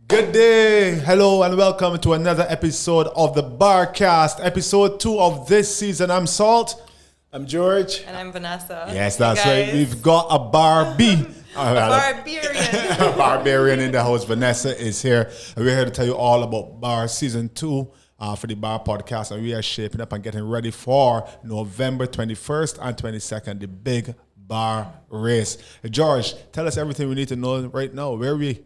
Good day, hello, and welcome to another episode of the Barcast, episode 2 of this season. I'm Salt. I'm George. And I'm Vanessa. Yes, that's right. We've got a Barbie. Barbarian. A Barbarian in the house. Vanessa is here. And we're here to tell you all about BAR Season 2 for the BAR podcast. And we are shaping up and getting ready for November 21st and 22nd, the big BAR race. George, tell us everything we need to know right now. Where are we?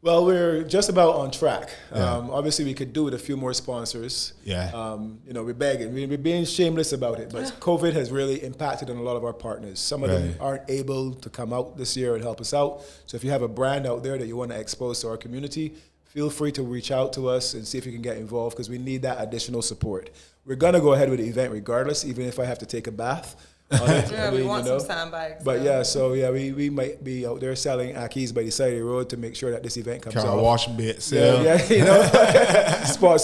Well, we're just about on track. Yeah. Obviously, we could do with a few more sponsors. Yeah. We're begging. We're being shameless about it. But COVID has really impacted on a lot of our partners. Some of them aren't able to come out this year and help us out. So if you have a brand out there that you want to expose to our community, feel free to reach out to us and see if you can get involved because we need that additional support. We're going to go ahead with the event regardless, even if I have to take a bath. We want some sandbags. But we might be out there selling Akis by the side of the road to make sure that this event comes Car off. wash bits. Spots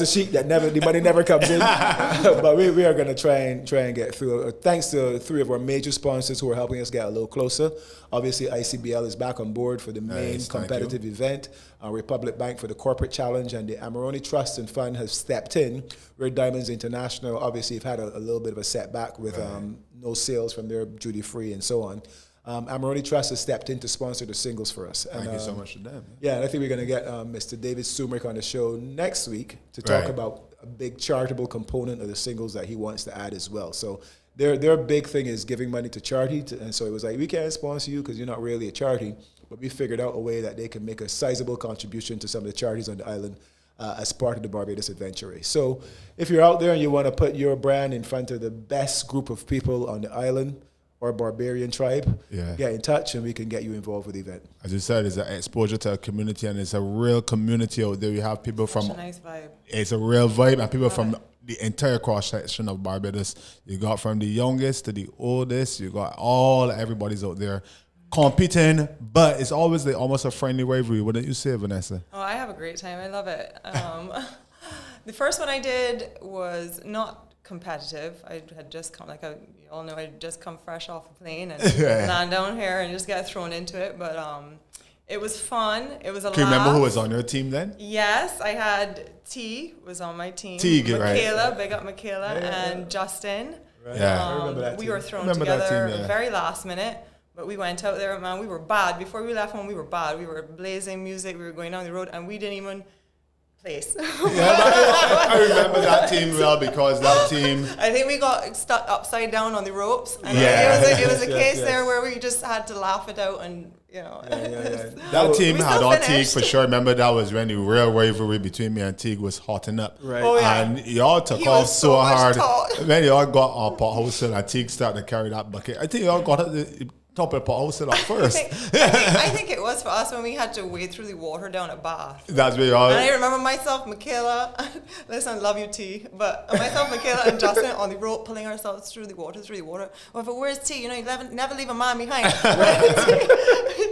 a sheet that the money never comes in. But we are going to try and get through. Thanks to 3 of our major sponsors who are helping us get a little closer. Obviously, ICBL is back on board for the main competitive event. Republic Bank for the corporate challenge, and the Amarone Trust and Fund have stepped in. Red Diamonds International obviously have had a little bit of a setback with no sales from their duty free and so on. Amarone Trust has stepped in to sponsor the singles for us. Thank you so much to them. Yeah, and I think we're going to get Mr. David Summerick on the show next week to talk about a big charitable component of the singles that he wants to add as well. So their big thing is giving money to charity, and so it was like, we can't sponsor you because you're not really a charity, but we figured out a way that they can make a sizable contribution to some of the charities on the island as part of the Barbados Adventure Race. So if you're out there and you want to put your brand in front of the best group of people on the island or Barbarian tribe, get in touch and we can get you involved with the event. As you said, it's an exposure to a community, and it's a real community out there. You have people from... Such a nice vibe. It's a real vibe, and people from the entire cross-section of Barbados. You got from the youngest to the oldest. You got everybody's out there competing, but it's always almost a friendly rivalry. Wouldn't you say, Vanessa? Oh, I have a great time. I love it. The first one I did was not competitive. I had just come, you all know, I'd just come fresh off the plane and land down here and just get thrown into it. But it was fun. It was a laugh. Can you remember who was on your team then? Yes, I had T was on my team. Michaela, big up Michaela, and Justin. Right. Yeah, I remember that we team. were thrown together very last minute. But we went out there, man, we were bad. Before we left home, we were bad. We were blazing music. We were going down the road, and we didn't even place. I remember that team well because that team... I think we got stuck upside down on the ropes. And it was a case there where we just had to laugh it out and, you know. That team had on Teague for sure. Remember, that was when the real rivalry between me and Teague was hotting up. Right. Oh, yeah. And y'all took off so hard. When y'all got our pothouse and Teague started to carry that bucket. I think y'all got it. Top of the pothouse up first. I think it was for us when we had to wade through the water down at Bath. That's where y'all... And I remember myself, Michaela, listen, love you, T, but myself, Michaela, and Justin on the rope pulling ourselves through the water. Well, but where's T? You know, you never leave a man behind.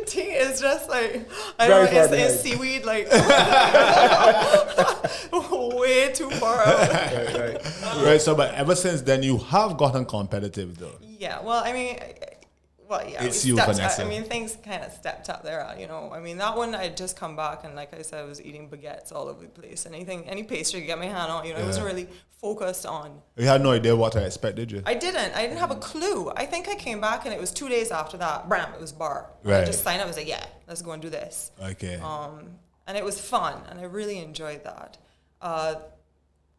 T is just like, I don't know, it's seaweed, like, way too far out. Right, so, but ever since then, you have gotten competitive, though. Yeah, well, I mean... Well, yeah, it's you, Vanessa. I mean, things kind of stepped up there, you know. I mean, that one, I had just come back, and like I said, I was eating baguettes all over the place. Any pastry I get my hand on, you know, I wasn't really focused on. You had no idea what to expect, did you? I didn't have a clue. I think I came back, and it was 2 days after that, bam, it was bar. Right. I just signed up, I was like, yeah, let's go and do this. Okay. And it was fun, and I really enjoyed that.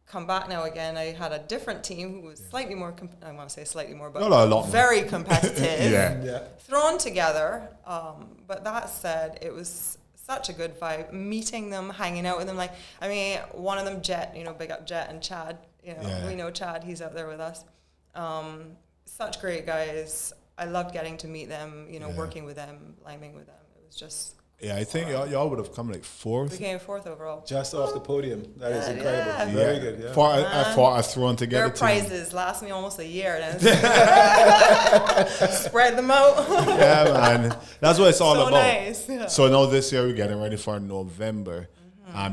Come back now again, I had a different team who was slightly more, I want to say slightly more, but very competitive, thrown together. But that said, it was such a good vibe, meeting them, hanging out with them. Like, I mean, one of them, Jet, you know, big up Jet and Chad, you know, we know Chad, he's out there with us. Such great guys. I loved getting to meet them, you know, working with them, liming with them. It was just... Yeah, I think y'all would have come like 4th. We came 4th overall. Just off the podium. That is incredible. Yeah. Very good. Yeah. For a thrown together Their team. prizes last me almost a year. Spread them out. Yeah, man. That's what it's all so about. Nice. Yeah. So now this year we're getting ready for November.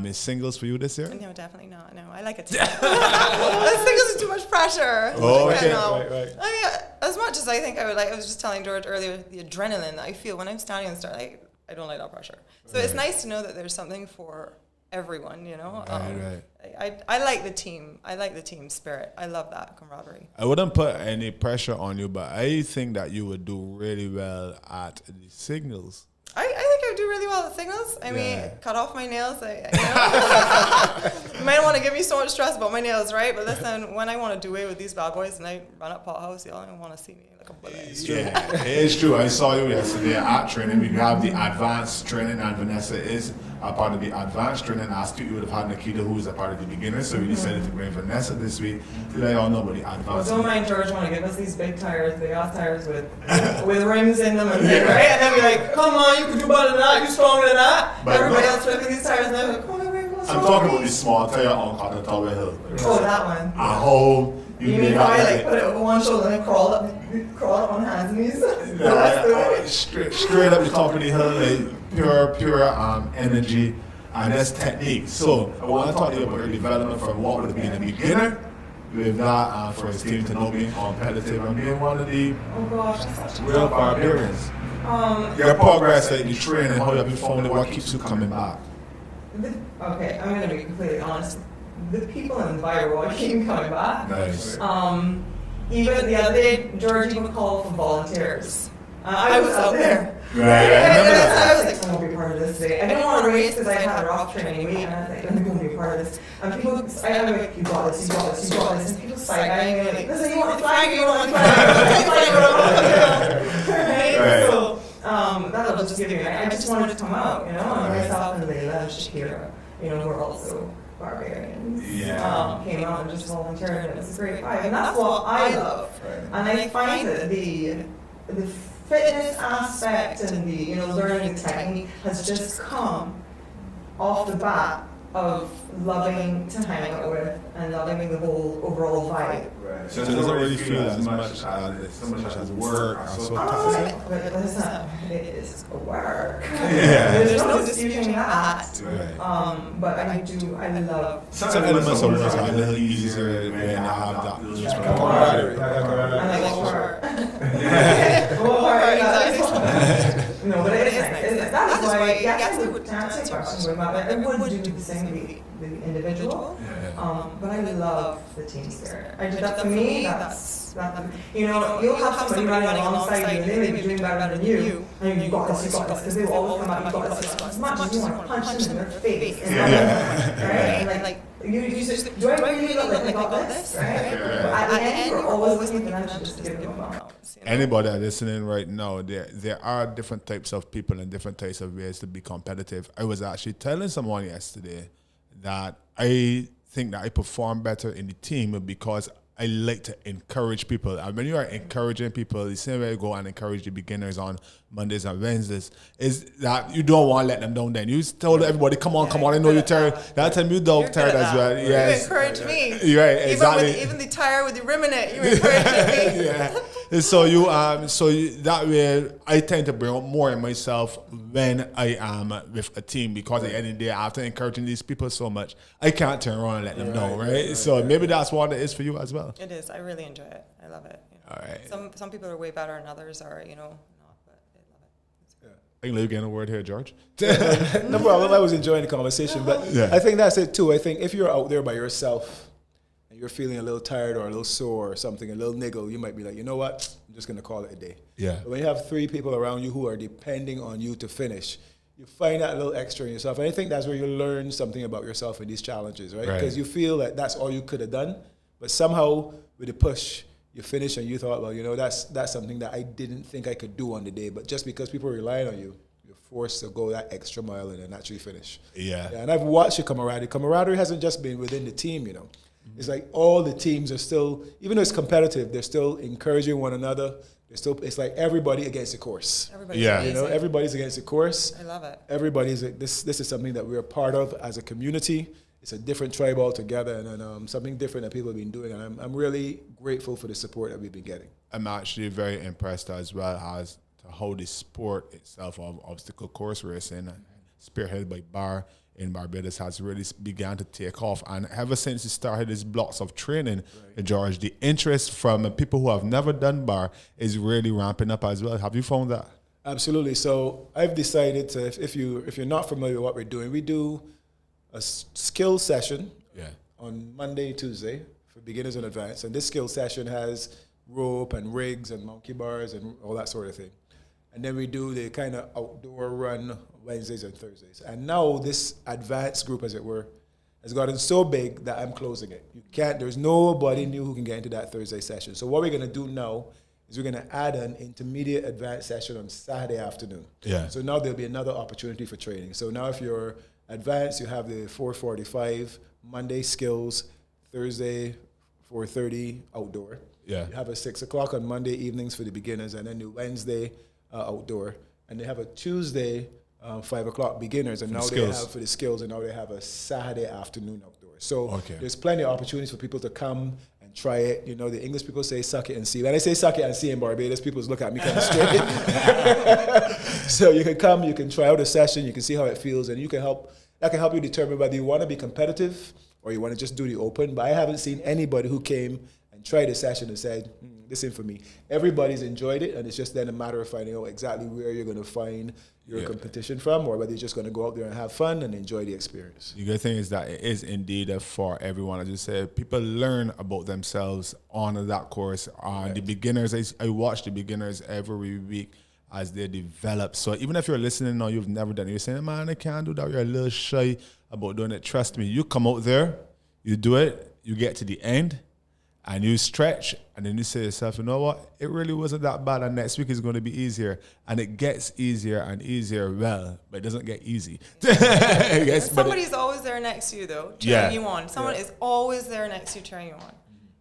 Is singles for you this year? No, definitely not. No, I like it. Singles is too much pressure. Oh, okay. Right. I mean, as much as I think I would like, I was just telling George earlier, the adrenaline that I feel when I'm standing and start like, I don't like that pressure. So it's nice to know that there's something for everyone, you know. I like the team. I like the team spirit. I love that camaraderie. I wouldn't put any pressure on you, but I think that you would do really well at the signals. I think I would do really well at signals. I mean, cut off my nails. You might not want to give me so much stress about my nails, right? But listen, when I want to do away with these bad boys and I run up Pothouse, y'all don't want to see me like a bullet. Yeah, it is true. I saw you yesterday at training. We have the advanced training, and Vanessa is a part of the advanced training. I asked you would have had Nikita, who is a part of the beginner, so we decided to bring Vanessa this week to let y'all know about the advanced. Well, don't mind George want to give us these big tires, big ass tires with rims in them, and right? And then be like, come on, you can do better than that, you stronger than that. But everybody else flipping these tires, and they're like, oh, I'm talking about the small tire on Cotton Tower Hill. Oh, that one. A whole. You mean probably like put it over one shoulder and crawl up on hands and knees? Straight up the top of the hill, like pure energy, and that's technique. So I want to talk to you about your development from what would have been a beginner with that for his team to know being competitive and being one of the real barbarians. Your progress, like the training, how you have found it, what keeps you coming back? Okay, I'm going to be completely honest. The people in the Dubai were keep coming back. Nice. Even the other day, George even called for volunteers. I was out there. Right. I was like, I'm going to be part of this today. I didn't want to race because I had a rock training week, and I was like, I'm going to be part of this. And people, I'm like, you got this, you got this, you got this. And people side-eyeing me like, listen, you want the flag, you want the flag. Right? So, that'll just give me, I just wanted to come out, you know, and myself and Layla and Shakira, you know, who are also barbarians, came out and just volunteered, and it was a great vibe, and that's what I love. And I find that the fitness aspect and the learning technique has just come off the bat of loving to hang out with and loving the whole overall vibe. Right. So it doesn't really feel as much as work or so toxic. But listen, it is work. Yeah. There's no disputing that. Right. But I love some elements of work are a little easier when you have that little camaraderie. I like work. No, but it is nice. That is why, yes, I would answer your question with my, I would do the same with the individual, but I love the team spirit. That for me, that's you'll have somebody running alongside you, and they may be doing better than you, and you got this, because they will always come out, you got this, as much as you want to punch them in their face, right? And like, you just, do I really look like I got this, right? But at the end, you're always thinking, I should just give them a moment. Anybody listening right now, there are different types of people and different types of ways to be competitive. I was actually telling someone yesterday that I think that I perform better in the team because I like to encourage people. And when you are encouraging people, the same way you go and encourage the beginners on Mondays and Wednesdays, is that you don't want to let them down then. You told everybody, come on, I know you're tired. That time you don't tired as well. Yes. You encourage me. Right, exactly. Even the tire with the rim in it, you encourage me. Yeah. So that way I tend to bring up more in myself when I am with a team, because at the end of the day, after encouraging these people so much, I can't turn around and let them know, right? So maybe that's what it is for you as well. It is. I really enjoy it. I love it. All right. Some people are way better and others are, not, but they love it. I can leave again a word here, George. No problem. I was enjoying the conversation, but I think that's it too. I think if you're out there by yourself and you're feeling a little tired or a little sore or something, a little niggle, you might be like, you know what? I'm just going to call it a day. Yeah. But when you have three people around you who are depending on you to finish, you find that a little extra in yourself. And I think that's where you learn something about yourself in these challenges, right? Because you feel that that's all you could have done, but somehow with the push, you finish and you thought, well, that's something that I didn't think I could do on the day. But just because people are relying on you, you're forced to go that extra mile and then actually finish. Yeah. And I've watched your camaraderie. Camaraderie hasn't just been within the team, Mm-hmm. It's like all the teams are still, even though it's competitive, they're still encouraging one another. It's like everybody against the course. Everybody's against the course. I love it. This is something that we're a part of as a community. It's a different tribe altogether, and something different that people have been doing. And I'm really grateful for the support that we've been getting. I'm actually very impressed as well as to how the sport itself of obstacle course racing, spearheaded by BAR in Barbados, has really began to take off. And ever since it started these blocks of training, George, the interest from people who have never done BAR is really ramping up as well. Have you found that? Absolutely. So I've decided to, if you're not familiar with what we're doing, we do a skill session on Monday, Tuesday for beginners and advanced. And this skill session has rope and rigs and monkey bars and all that sort of thing. And then we do the kind of outdoor run Wednesdays and Thursdays. And now this advanced group, as it were, has gotten so big that I'm closing it. There's nobody new who can get into that Thursday session. So what we're going to do now is we're going to add an intermediate advanced session on Saturday afternoon. Yeah. So now there'll be another opportunity for training. So now if you're advanced, you have the 4:45 Monday skills, Thursday 4:30 outdoor. Yeah. You have a 6 o'clock on Monday evenings for the beginners, and then the Wednesday outdoor. And they have a Tuesday 5 o'clock beginners, and now they have for the skills, and now they have a Saturday afternoon outdoor. So there's plenty of opportunities for people to come and try it. You know, the English people say suck it and see. When I say suck it and see in Barbados, people look at me kind of straight. So you can come, you can try out a session, you can see how it feels, and that can help you determine whether you want to be competitive or you want to just do the open. But I haven't seen anybody who came and tried a session and said, this ain't for me. Everybody's enjoyed it, and it's just then a matter of finding out exactly where you're going to find your competition from, or whether you're just going to go out there and have fun and enjoy the experience. The good thing is that it is indeed for everyone. As you said, people learn about themselves on that course. The beginners, I watch the beginners every week as they develop. So even if you're listening now, you've never done it, you're saying, man, I can't do that, you're a little shy about doing it. Trust me, you come out there, you do it, you get to the end, and you stretch, and then you say to yourself, you know what? It really wasn't that bad, and next week is going to be easier. And it gets easier and easier, but it doesn't get easy. Somebody's always there next to you, though, cheering you on. Someone is always there next to you, cheering you on.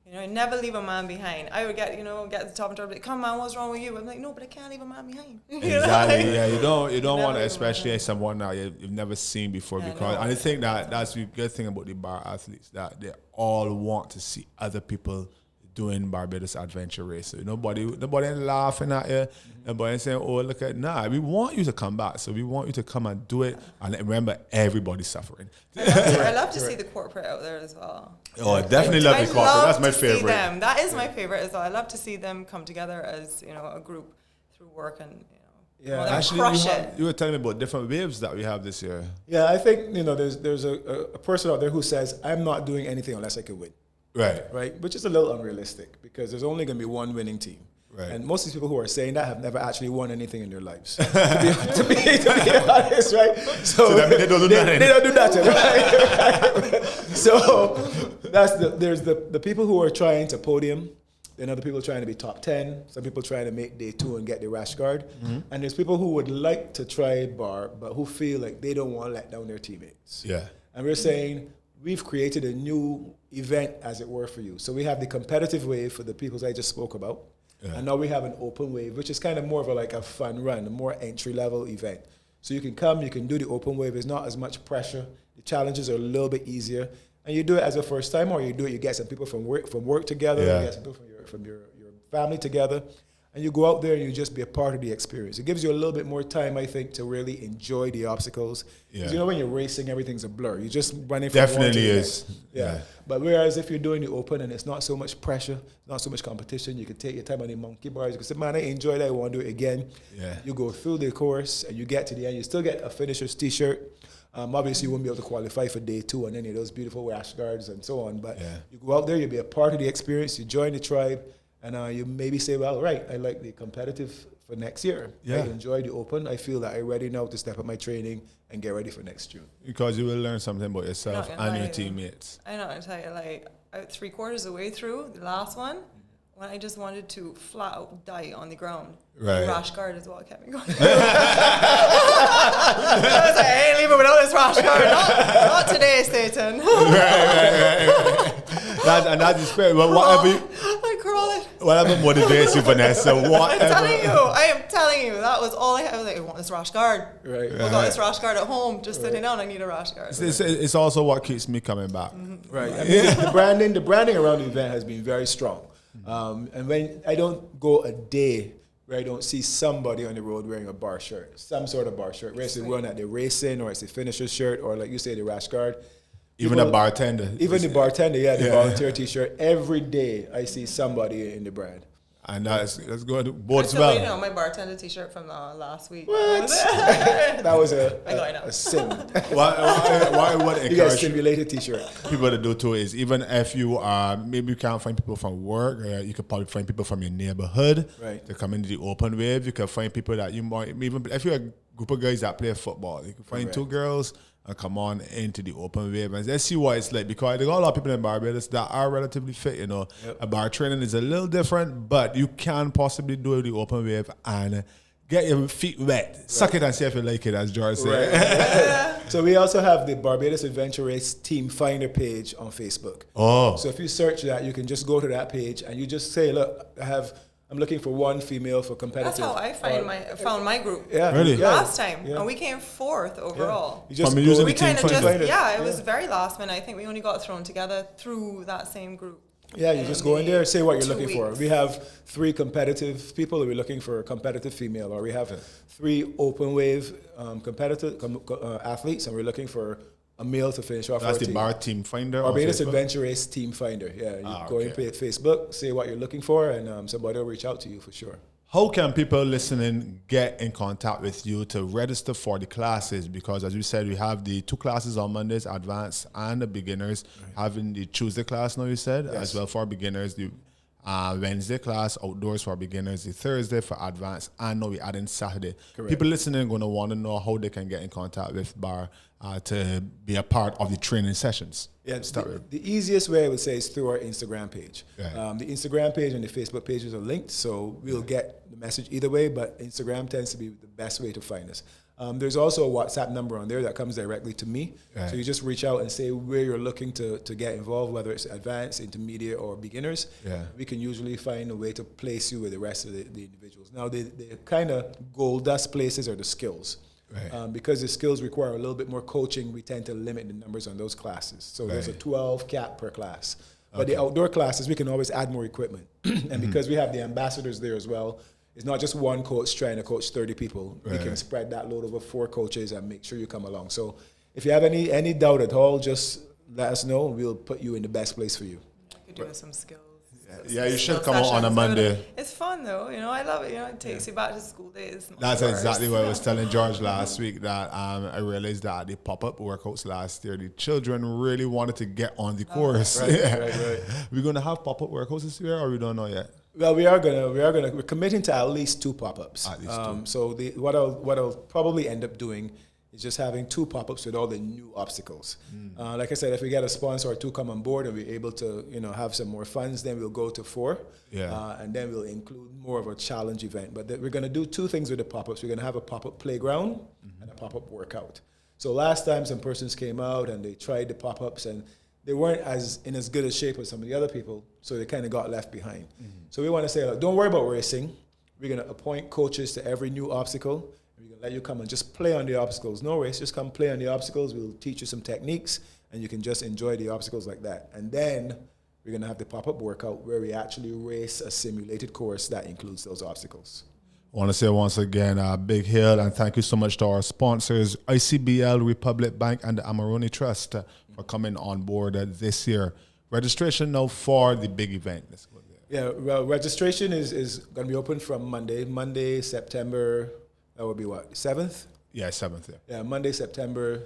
You know, never leave a man behind. I would get to the top and like, come on, what's wrong with you? I'm like, no, but I can't leave a man behind. Exactly, yeah. You don't want to, especially as someone that you've never seen before, because and I think that's the good thing about the bar athletes, that they all want to see other people doing Barbados Adventure Race. So nobody laughing at you. Nobody saying, oh, look at, we want you to come back. So we want you to come and do it. And remember, everybody's suffering. I love to see the corporate out there as well. Oh, I definitely love the corporate. That's my favorite. That is my favorite as well. I love to see them come together as, a group through work and, actually, you were telling me about different waves that we have this year. Yeah, I think, there's a person out there who says, I'm not doing anything unless I can win. Right. Which is a little unrealistic, because there's only going to be one winning team. Right. And most of these people who are saying that have never actually won anything in their lives. to be honest, right? So that means they don't do nothing. They don't do nothing, right? So there's the people who are trying to podium. Then other people trying to be top 10. Some people trying to make day 2 and get the rash guard. Mm-hmm. And there's people who would like to try bar, but who feel like they don't want to let down their teammates. Yeah. And we're saying, we've created a new event, as it were, for you. So we have the competitive wave for the people I just spoke about. Yeah. And now we have an open wave, which is kind of more of a fun run, a more entry-level event. So you can come, you can do the open wave. There's not as much pressure. The challenges are a little bit easier. And you do it as a first time, or you get some people from work together, you get some people from your family together, and you go out there and you just be a part of the experience. It gives you a little bit more time, I think, to really enjoy the obstacles. Because when you're racing, everything's a blur. You're just running from one to the next. Yeah. But whereas if you're doing the open and it's not so much pressure, not so much competition, you can take your time on the monkey bars. You can say, man, I enjoyed it, I want to do it again. Yeah. You go through the course and you get to the end. You still get a finisher's t-shirt. Obviously, you won't be able to qualify for day 2 and any of those beautiful rash guards and so on. But you go out there, you'll be a part of the experience. You join the tribe. And you maybe say, well, right, I like the competitive for next year. Yeah. I enjoy the open. I feel that I'm ready now to step up my training and get ready for next June. Because you will learn something about yourself and your teammates. I know, I tell you, about 3/4 of the way through, the last one, when I just wanted to flat out die on the ground. Right. The rash guard is what kept me going. I was like, I ain't leaving without this rash guard. Not today, Satan. Right. And that's the spirit. Whatever motivates you, Vanessa. I am telling you, that was all I had. I was like, I want this rash guard. Right. I got this rash guard at home, just sitting down. I need a rash guard. It's also what keeps me coming back. Mm-hmm. Right. I mean, the branding around the event has been very strong. And when I don't go a day where I don't see somebody on the road wearing a bar shirt, some sort of bar shirt, whether it's the one that they're racing, or it's the finisher's shirt, or like you say, the rash guard. Even a bartender. Even the bartender, the volunteer t-shirt. Every day I see somebody in the brand. And that's good. Boards well. You know, my bartender T-shirt from last week. What? That was a sin. What you get a simulated T-shirt. People to do too is even if you maybe you can't find people from work, you can probably find people from your neighborhood to come into the open wave. You can find people that you might even if you're a group of guys that play football, you can find two girls and come on into the open wave and let's see what it's like, because there are a lot of people in Barbados that are relatively fit, you know. Yep. A bar training is a little different, but you can possibly do the open wave and get your feet wet. Right. Suck it and see if you like it, as George said. Right. So we also have the Barbados Adventure Race Team Finder page on Facebook. Oh. So if you search that, you can just go to that page and you just say, look, I'm looking for one female for competitive. That's how I found my group. Yeah, really? Last time, and we came 4th overall. Yeah. We kind of it was very last minute. I think we only got thrown together through that same group. Yeah, you just go in there, say what you're looking for. We have 3 competitive people that we're looking for a competitive female, or we have 3 open wave competitive athletes, and we're looking for a male to finish off. That's the bar team finder. Barbados Adventure Race Team Finder. Yeah, you go and pay Facebook, say what you're looking for, and somebody will reach out to you for sure. How can people listening get in contact with you to register for the classes? Because as you said, we have the 2 classes on Mondays, advanced and the beginners. Having the Tuesday class now, you said, as well for beginners. The Wednesday class, outdoors for beginners. The Thursday for advanced. And now we're adding Saturday. Correct. People listening are going to want to know how they can get in contact with BAR to be a part of the training sessions. Yeah, the easiest way I would say is through our Instagram page. Yeah. The Instagram page and the Facebook pages are linked, so we'll get the message either way, but Instagram tends to be the best way to find us. There's also a WhatsApp number on there that comes directly to me. Right. So you just reach out and say where you're looking to get involved, whether it's advanced, intermediate, or beginners. Yeah. We can usually find a way to place you with the rest of the individuals. Now, the kind of gold dust places are the skills. Right. Because the skills require a little bit more coaching, we tend to limit the numbers on those classes. So there's a 12 cap per class. But the outdoor classes, we can always add more equipment. And because we have the ambassadors there as well, it's not just one coach trying to coach 30 people. Right. We can spread that load over 4 coaches and make sure you come along. So if you have any doubt at all, just let us know and we'll put you in the best place for you. I could do some skills. Yeah, you should come out on a Monday. It's fun though, you know. I love it. You know, it takes you back to school days. That's exactly what I was telling George last week. That I realized that the pop-up workouts last year, the children really wanted to get on the course. Right. We're gonna have pop-up workouts this year, or we don't know yet. Well, we're committing to at least 2 pop-ups. At least 2. So what I'll probably end up doing is just having 2 pop-ups with all the new obstacles. Like I said, if we get a sponsor or 2 come on board and we're able to, have some more funds, then we'll go to 4. Yeah. And then we'll include more of a challenge event. But we're going to do 2 things with the pop-ups. We're going to have a pop-up playground and a pop-up workout. So last time some persons came out and they tried the pop-ups and they weren't in as good a shape as some of the other people, so they kind of got left behind. So we want to say, don't worry about racing. We're going to appoint coaches to every new obstacle. We're going to let you come and just play on the obstacles. No race, just come play on the obstacles. We'll teach you some techniques, and you can just enjoy the obstacles like that. And then we're going to have the pop-up workout where we actually race a simulated course that includes those obstacles. I want to say once again, big hail and thank you so much to our sponsors, ICBL, Republic Bank, and the Amarone Trust for coming on board this year. Registration now for the big event. Let's go there. Yeah, well, registration is going to be open from Monday, September, that would be what, 7th? Yeah, 7th. Yeah, Monday, September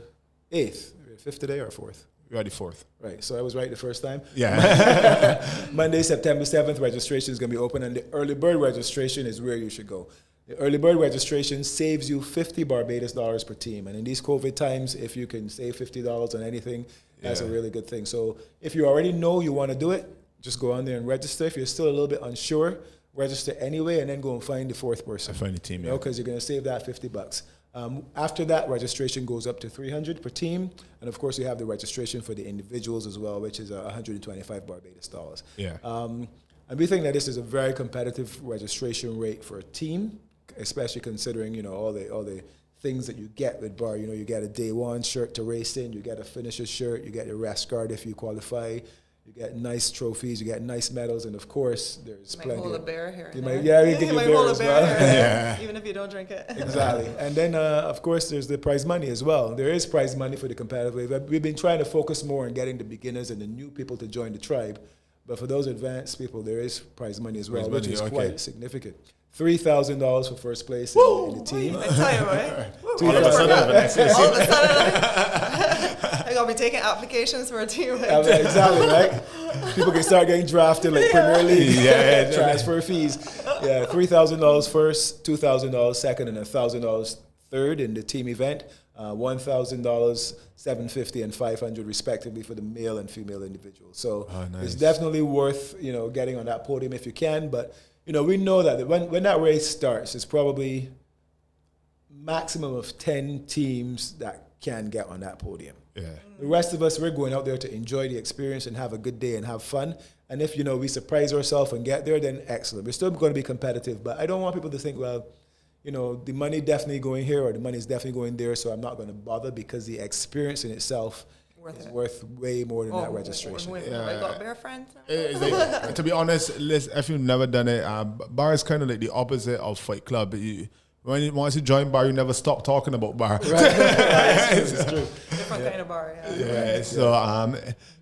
8th. 5th today or 4th? You're at the 4th. Right, so I was right the first time. Yeah. Monday, September 7th, registration is going to be open, and the early bird registration is where you should go. The early bird registration saves you $50 Barbados dollars per team, and in these COVID times, if you can save $50 on anything, that's a really good thing. So if you already know you want to do it, just go on there and register. If you're still a little bit unsure, register anyway, and then go and find the 4th person. Find the team, because you're going to save that $50. After that, registration goes up to $300 per team, and of course, you have the registration for the individuals as well, which is $125 Barbados dollars. Yeah. And we think that this is a very competitive registration rate for a team, especially considering all the things that you get with BAR. You get a day 1 shirt to race in, you get a finisher shirt, you get a rest guard if you qualify. You get nice trophies, you get nice medals, and of course, there's plenty. You might hold a bear here. We give you a bear as well. Even if you don't drink it. Exactly. And then, of course, there's the prize money as well. There is prize money for the competitive wave. We've been trying to focus more on getting the beginners and the new people to join the tribe. But for those advanced people, there is prize money as well, which is quite significant. $3,000 for first place in the team. I tell you what. All of a sudden, I'm going to be taking applications for a team. Exactly, right? People can start getting drafted like Premier League. Transfer fees. Yeah, $3,000 first, $2,000 second, and $1,000 third in the team event. $1,000, $750, and $500 respectively for the male and female individuals. So it's definitely worth getting on that podium if you can. But we know that when that race starts, it's probably maximum of 10 teams that can get on that podium. Yeah. The rest of us, we're going out there to enjoy the experience and have a good day and have fun. And if we surprise ourselves and get there, then excellent. We're still going to be competitive, but I don't want people to think, well, the money definitely going here or the money is definitely going there, so I'm not going to bother, because the experience in itself is worth way more than that registration. I got bear friends. To be honest, if you've never done it, bar is kind of like the opposite of Fight Club. Once you join bar, you never stop talking about bar. Right. It's true. Different kind of bar, So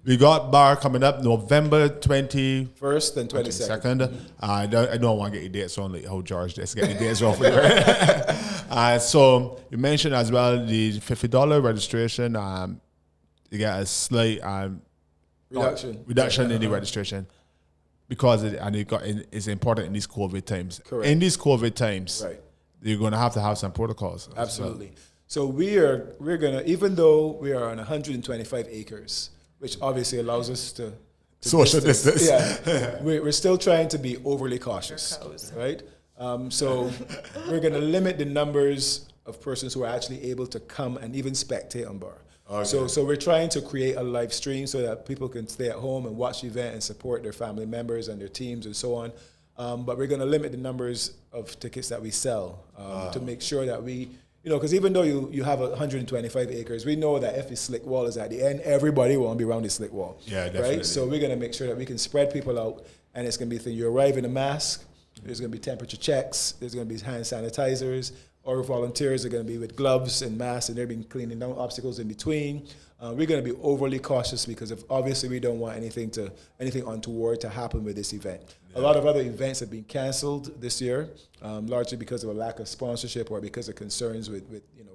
we got bar coming up November 21st and 22nd. I don't want to get your dates wrong, like how George does get your dates wrong for you. So you mentioned as well the $50 registration. You get a slight reduction in the registration, because it's important in these COVID times. Correct. In these COVID times, right, you're going to have some protocols. Absolutely. So we're going to, even though we are on 125 acres, which obviously allows us to social distance. Yeah, we're still trying to be overly cautious, right? So we're going to limit the numbers of persons who are actually able to come and even spectate on bar. Okay. So we're trying to create a live stream so that people can stay at home and watch the event and support their family members and their teams and so on. But we're going to limit the numbers of tickets that we sell to make sure that we, because even though you have 125 acres, we know that if the slick wall is at the end, everybody won't be around the slick wall. Yeah, definitely. Right? So we're going to make sure that we can spread people out, and it's going to be you arrive in a mask, there's going to be temperature checks, there's going to be hand sanitizers. Our volunteers are going to be with gloves and masks, and they're being cleaning down obstacles in between. We're going to be overly cautious because obviously we don't want anything untoward to happen with this event. Yeah. A lot of other events have been canceled this year, largely because of a lack of sponsorship or because of concerns with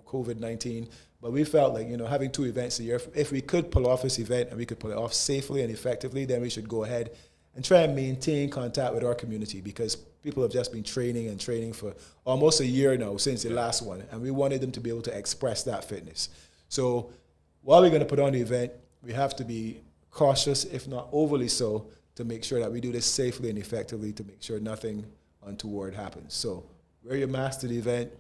COVID-19. But we felt like having 2 events a year, if we could pull off this event and we could pull it off safely and effectively, then we should go ahead and try and maintain contact with our community, because people have just been training for almost a year now since the last one, and we wanted them to be able to express that fitness. So while we're going to put on the event, we have to be cautious, if not overly so, to make sure that we do this safely and effectively to make sure nothing untoward happens. So wear your mask to the event,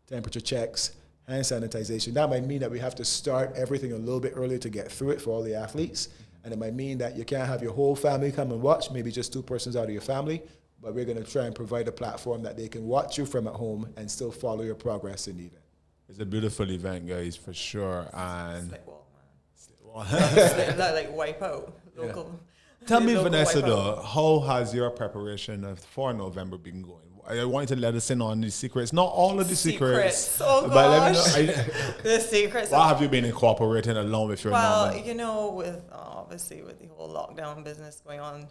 temperature checks, hand sanitization. That might mean that we have to start everything a little bit earlier to get through it for all the athletes. And it might mean that you can't have your whole family come and watch, maybe just 2 persons out of your family, but we're going to try and provide a platform that they can watch you from at home and still follow your progress in the event. It's a beautiful event, guys, for sure. And Slick wall, man. Like wipe out. Local. Tell me, Vanessa, though, how has your preparation for November been going? I want you to let us in on the secrets. Not all of the secrets. Oh, but let me know. The secrets. What have you been incorporating along with your mom? Well, with obviously with the whole lockdown business going on,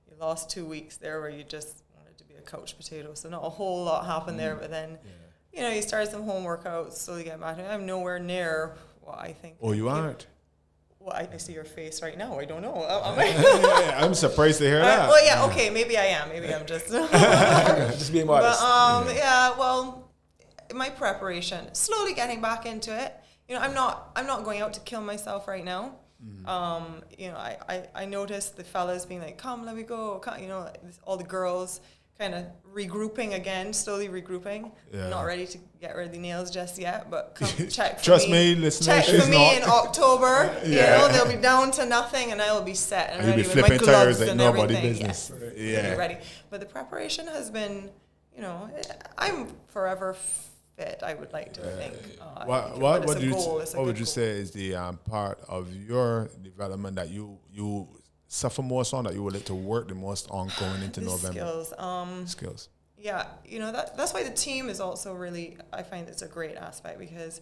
you lost 2 weeks there where you just wanted to be a couch potato. So not a whole lot happened there. But then, you started some home workouts, slowly get back. I'm nowhere near what I think. Oh, you aren't? Well, I see your face right now. I don't know. I'm surprised to hear that. Well, yeah, okay, maybe I am. Maybe I'm just just being modest. But my preparation, slowly getting back into it. I'm not going out to kill myself right now. I noticed the fellas being like, "Come, let me go." All the girls kind of slowly regrouping. Yeah. Not ready to get rid of the nails just yet, but come check for Trust me, listeners. Check for me in October. They'll be down to nothing, and I will be set and ready be with my flipping gloves tires like and nobody everything. business. Yes, be ready. But the preparation has been, I'm forever fit, I would like to think. What would you say is the part of your development that you suffer most on, that you would like to work the most on going into November? Skills. Yeah, that's why the team is also really, I find it's a great aspect, because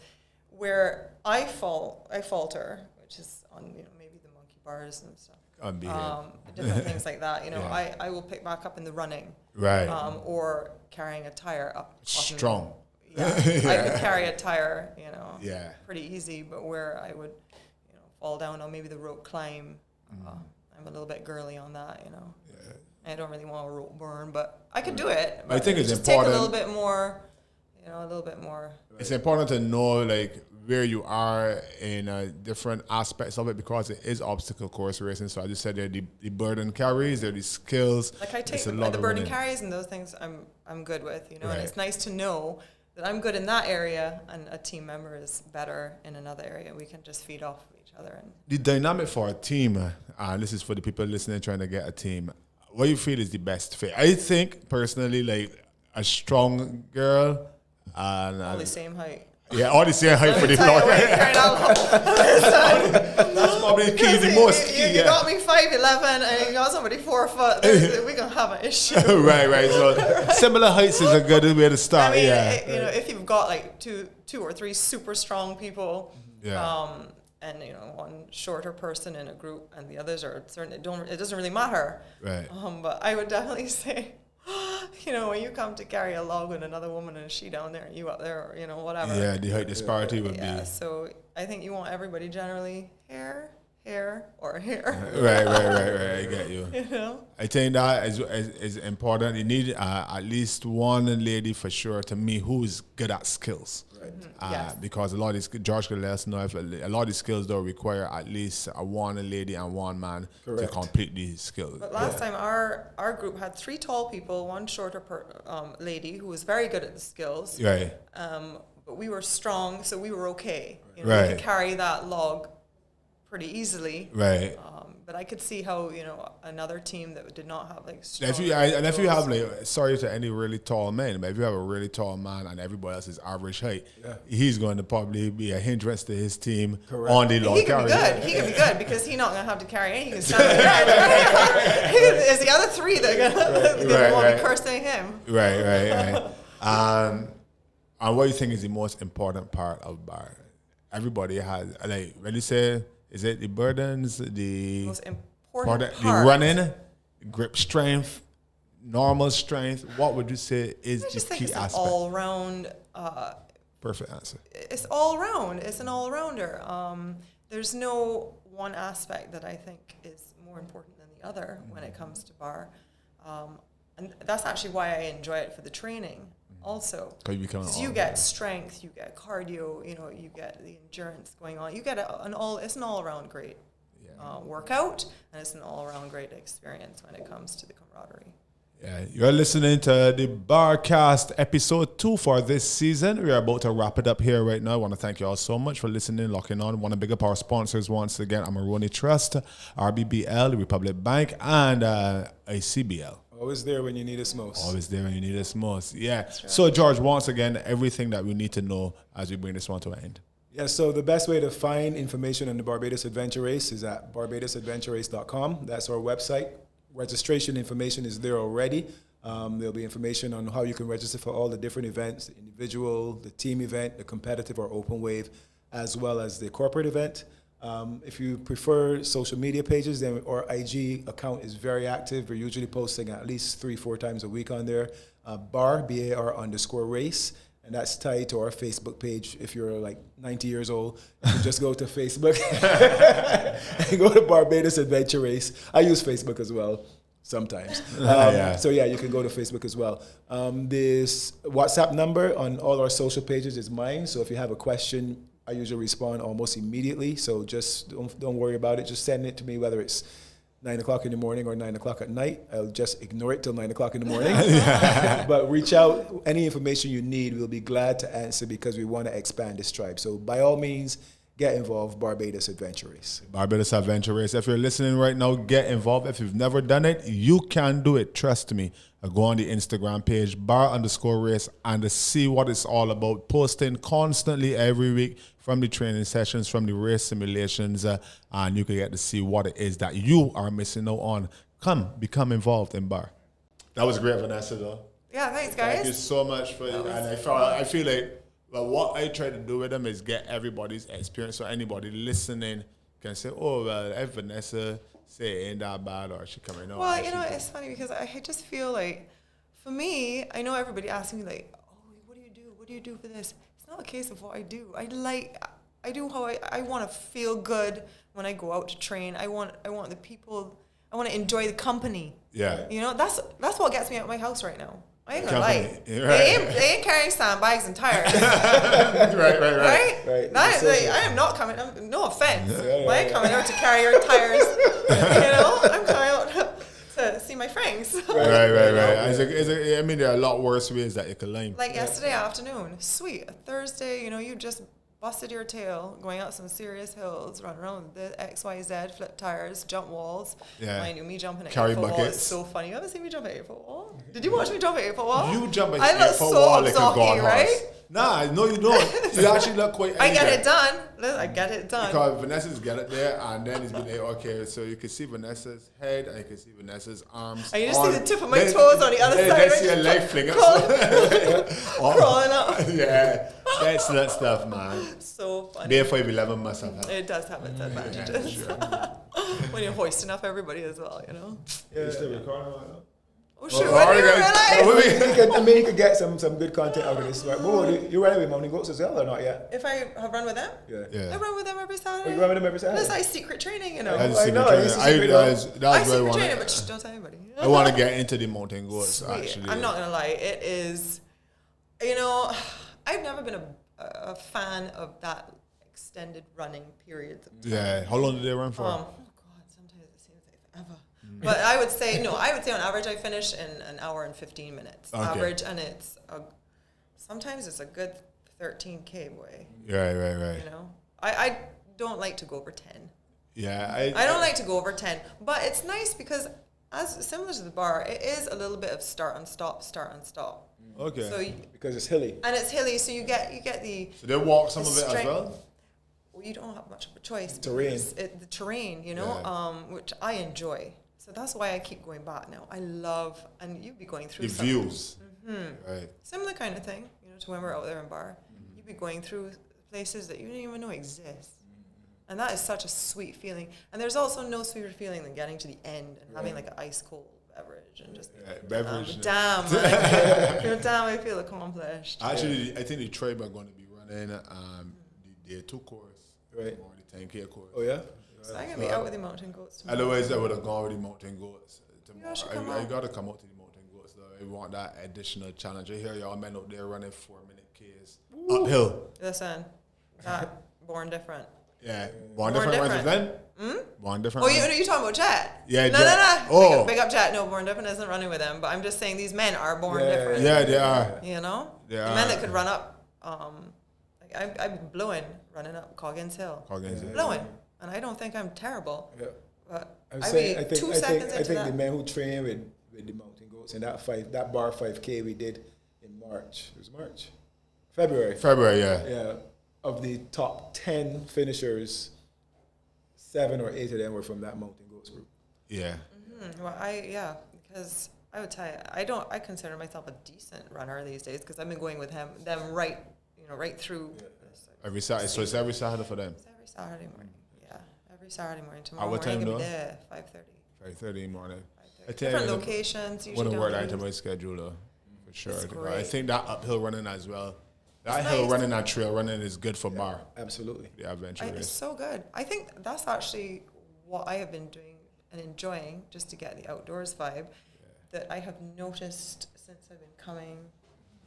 where I falter, which is on maybe the monkey bars and stuff. Different things like that. You know, I will pick back up in the running. Right. Or carrying a tire up. Strong. Yeah. I could carry a tire, you know, pretty easy, but where I would, you know, fall down on maybe the rope climb, I'm a little bit girly on that, you know. Yeah. I don't really want a rope burn, but I could do it. But I think it's just important. Take a little bit more, you know, a little bit more. It's important to know, like, where you are in different aspects of it, because it is obstacle course racing. So I just said there the burden carries, there are the skills. Like I take the burden carries and those things I'm good with, you know, and it's nice to know that I'm good in that area and a team member is better in another area. We can just feed off of each other. And the dynamic for a team, this is for the people listening trying to get a team, what you feel is the best fit? I think personally, like, a strong girl and all the same height. Yeah, all the same height for the vlog. That's probably the key, the most key. You got me 5'11" and you got somebody 4 foot. We're gonna have an issue. right. So similar heights is a good way to start. I mean, you know, if you've got like two or three super strong people, and you know, one shorter person in a group, and the others are certain. It doesn't really matter. Right. But I would definitely say, you know, when you come to carry a log with another woman and she down there and you up there, or, you know, whatever. Yeah, the height disparity would be. Yeah, so I think you want everybody generally hair, or hair. Right. I get you. You know? I think that is important. You need at least one lady for sure, to me, who is good at skills. Right. Because a lot of these, George could let us know, if a lot of these skills don't require at least one lady and one man to complete these skills. But last time our group had 3 tall people, 1 shorter lady who was very good at the skills. Right. But we were strong, so we were okay. You know, we could carry that log pretty easily. Right. But I could see how, you know, another team that did not have like strong if you have, like, sorry to any really tall men, but if you have a really tall man and everybody else is average height, he's going to probably be a hindrance to his team on the log carry. He can be good because he's not going to have to carry anything. He can stand there. It's the other 3 that are going to want to cursing him. Right. And what do you think is the most important part of bar? Everybody has, like, when you say, is it the burdens, the most important part, the running, grip strength, normal strength? What would you say is the key aspect? All round. Perfect answer. It's all round. It's an all rounder. There's no one aspect that I think is more important than the other when it comes to bar, and that's actually why I enjoy it for the training. Also, because you get strength, you get cardio, you know, you get the endurance going on. You get it's an all-around great workout, and it's an all-around great experience when it comes to the camaraderie. Yeah, you're listening to the Barcast episode 2 for this season. We are about to wrap it up here right now. I want to thank you all so much for listening, locking on. I want to big up our sponsors once again: Amarone Trust, RBBL, Republic Bank, and ACBL. Always there when you need us most. Always there when you need us most. Yeah. Right. So, George, once again, everything that we need to know as we bring this one to an end. Yeah, so the best way to find information on the Barbados Adventure Race is at BarbadoSAdventureRace.com. That's our website. Registration information is there already. There'll be information on how you can register for all the different events, the individual, the team event, the competitive or open wave, as well as the corporate event. If you prefer social media pages, then our IG account is very active. We're usually posting at least 3-4 times a week on there. BAR.BAR.iAN, and that's tied to our Facebook page. If you're like 90 years old, you can just go to Facebook and go to Barbados Adventure Race. I use Facebook as well sometimes. So yeah, you can go to Facebook as well. This WhatsApp number on all our social pages is mine. So if you have a question, I usually respond almost immediately, so just don't worry about it. Just send it to me, whether it's 9 o'clock in the morning or 9 o'clock at night. I'll just ignore it till 9 o'clock in the morning. But reach out. Any information you need, we'll be glad to answer because we want to expand this tribe. So by all means, get involved, Barbados Adventure Race. Barbados Adventure Race. If you're listening right now, get involved. If you've never done it, you can do it. Trust me. Go on the Instagram page, bar_race, and see what it's all about. Posting constantly every week from the training sessions, from the race simulations, and you can get to see what it is that you are missing out on. Become involved in bar. That was great, Vanessa, though. Yeah, thanks, guys. Thank you so much for it. And I feel like, well, what I try to do with them is get everybody's experience, so anybody listening can say, oh, well, if Vanessa say it ain't that bad or she coming out. Well, it's funny because I just feel like, for me, I know everybody asks me like, oh, what do you do? What do you do for this? It's not a case of what I do. I do how I want to feel good when I go out to train. I want the people, I want to enjoy the company. Yeah. That's what gets me out of my house right now. I ain't gonna Company. lie. Right. They ain't carrying sandbags and tires. Right. I am not coming. No offense. I ain't coming out to carry your tires. I'm coming out to see my friends. Right. I mean, there are a lot worse ways that you can learn. Like yesterday afternoon, sweet. A Thursday, you just busted your tail going out some serious hills, running around the XYZ, flip tires, jump walls. Yeah. Mind you, me jumping at Carry 8-foot wall buckets. is so funny. You ever seen me jump at 8-foot wall? Did you watch me jump at 8-foot wall? You jump at I look 8-foot so wall like a god absorbed, right? horse. Nah, no, you don't. You actually look quite I get elegant. it done. I get it done. Because Vanessa's got it there, and then it's been okay. So you can see Vanessa's head, and you can see Vanessa's arms. I just see the tip of my toes on the other side. Then see a leg flicker. Crawling up. Yeah, that's that stuff, man. So funny. Beer 511 must have had. It does have its advantages. When you're hoisting up everybody as well, Yeah. Still recording right now? Oh shoot! What did you realize? You could get some good content out of this. Right? You run with mountain goats as well or not yet? If I have run with them, Yeah. I run with them every Saturday. Oh, you run with them every Saturday? That's like secret training, That's I know, secret it's training. secret That's I where I secret want training, but to. don't tell anybody. I want to get into the mountain goats. Sweet. Actually, I'm not gonna lie. It is, I've never been a fan of that extended running periods of time. Yeah. How long did they run for? Oh God, sometimes it seems like forever. But I would say on average I finish in an hour and 15 minutes. Okay. Average, and sometimes it's a good 13K boy. Right. I don't like to go over 10. Yeah. I don't like to go over 10, but it's nice because as similar to the bar, it is a little bit of start and stop. Okay. So Because it's hilly. and it's hilly, so you get the. So they walk some the of it as strength. well? Well, you don't have much of a choice. Terrain. The terrain, Yeah. which I enjoy. So that's why I keep going back now. I love, and you'd be going through The some views. Right. similar kind of thing, to when we're out there in bar. You'd be going through places that you didn't even know exist. And that is such a sweet feeling. And there's also no sweeter feeling than getting to the end and having like an ice cold beverage and just beverage. damn, damn, I feel accomplished. Actually, I think the tribe are going to be running the day 2 course. Right. Or the 10K course. Oh, yeah? So I'm going to be out with the mountain goats tomorrow. Otherwise, I would have gone with the mountain goats I should come tomorrow. I out. got to come out to the mountain goats, though. I want that additional challenge. I hear y'all men out there running 4-minute Ks uphill. Listen, born different. Yeah. Born Born different different. runs then? Born different Oh, runs. you're talking about Jet? Yeah, No. Jet. Oh. Big up Jet. No, Born Different isn't running with them, but I'm just saying these men are born different. Yeah, they are. They They the are. men that could run up, I'm blowing running up Coggins Hill. Blowing. And I don't think I'm terrible. Yeah. But I think 2 seconds I into think that. the men who train with the mountain goats and that bar 5K we did in March. It was March? February, yeah. Yeah. Of the top 10 finishers, 7 or 8 of them were from that mountain goats group. Yeah. Well, because I would tell you, I consider myself a decent runner these days because I've been going with them right through. This, Every Saturday, so it's every Saturday for them. It's every Saturday morning. Yeah, every Saturday morning. Tomorrow At what morning time, it'll be though? there, 5:30. 5:30 in the morning. 5:30. Different locations. Usually Wouldn't work down that into the my schedule, though, for sure. It's I great. think that uphill running as well. That It's hill nice. running, that trail running is good for bar, Absolutely. the adventure It's race. so good. I think that's actually what I have been doing and enjoying just to get the outdoors vibe that I have noticed since I've been coming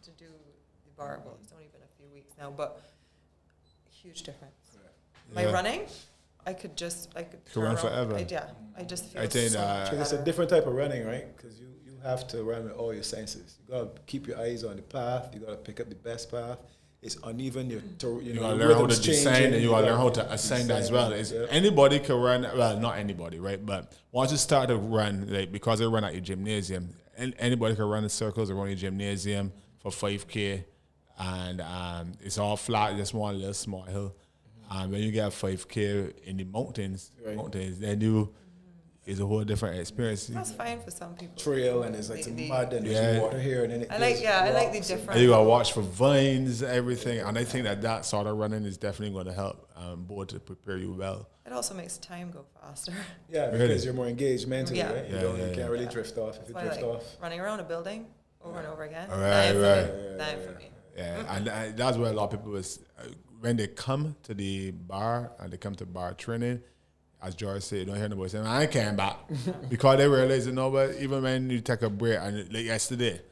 to do the bar. Well, it's only been a few weeks now, but huge difference. My Yeah. running, I could Could run around. forever. I just feel I think so that- much So it's a better. different type of running, right? Because you have to run with all your senses. You got to keep your eyes on the path. You got to pick up the best path. It's uneven. You You know, gotta your learn how to rhythm's descend changing. and you gotta learn how to ascend as well. It's, anybody can run, well, not anybody, right? But once you start to run, like because they run at your gymnasium, anybody can run in circles around your gymnasium for 5K, and it's all flat, just one little small hill. When you get 5K in the mountains, then is a whole different experience. That's fine for some people. Trail and it's like some mud and there's water here and then it I like the different. And you gotta watch for vines, everything, and I think that sort of running is definitely going to help both to prepare you well. It also makes time go faster. Yeah, because you're more engaged mentally, right? You can't really drift off. If you drift off, running around a building over and over again. Right. Time for me. Yeah, and that's where a lot of people when they come to the bar and they come to bar training. As George said, you don't hear nobody saying, I came back. Because they realize, but even when you take a break, and like yesterday,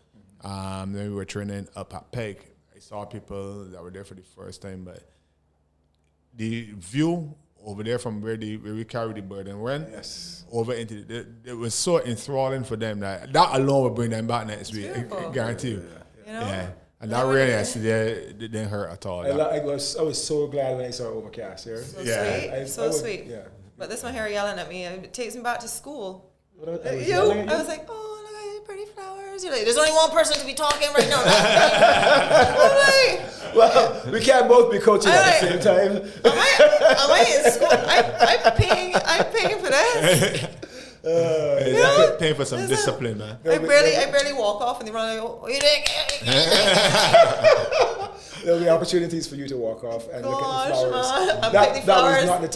when we were training up at Peg, I saw people that were there for the first time, but the view over there from where we carried the burden went, over into it was so enthralling for them that alone will bring them back next week. I guarantee you. Yeah. And that rain yesterday didn't hurt at all. I was so glad when I saw Overcast here. So sweet. Yeah. But this one here yelling at me, it takes me back to school. I was like, oh, look at these pretty flowers. You're like, there's only one person to be talking right now. Well, we can't both be coaching at the same time. Am I in school? I'm paying for this. Paying for some discipline, man. I barely walk off and they run like, what are you doing? There'll be opportunities for you to walk off and look at the flowers. Man. That was not the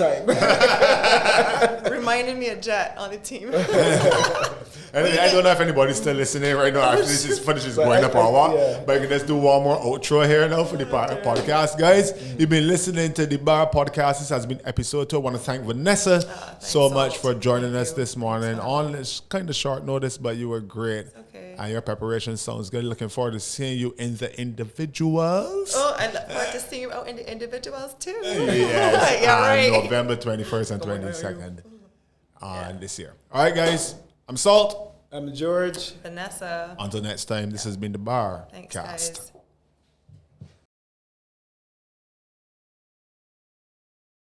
time. Reminding me of Jet on the team. I don't know if anybody's still listening right now after this footage is going up or what, but let's do one more outro here now for the podcast, guys. You've been listening to the Bar Podcast. This has been episode 2. I want to thank Vanessa so much for joining us this morning on this kind of short notice, but you were great. And your preparation sounds good. Looking forward to seeing you in the individuals. Oh, I look forward to seeing you out in the individuals too. Yes, right. November 21st and 22nd this year. All right, guys. I'm Salt. I'm George. Vanessa. Until next time, this has been the Barcast. Thanks, guys.